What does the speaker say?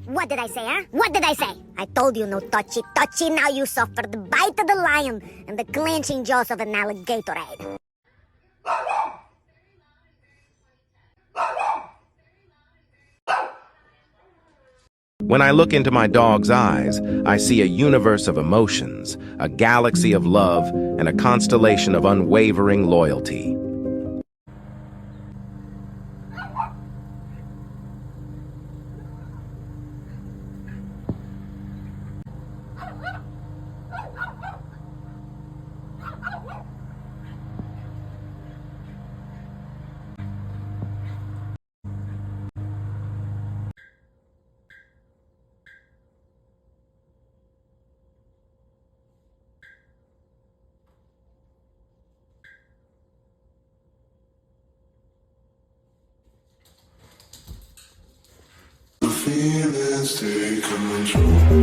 What did I say, huh? What did I say? I told you no touchy. Now you suffer the bite of the lion and the clenching jaws of an alligatorade. When I look into my dog's eyes, I see a universe of emotions, a galaxy of love, and a constellation of unwavering loyalty. Feelings take control.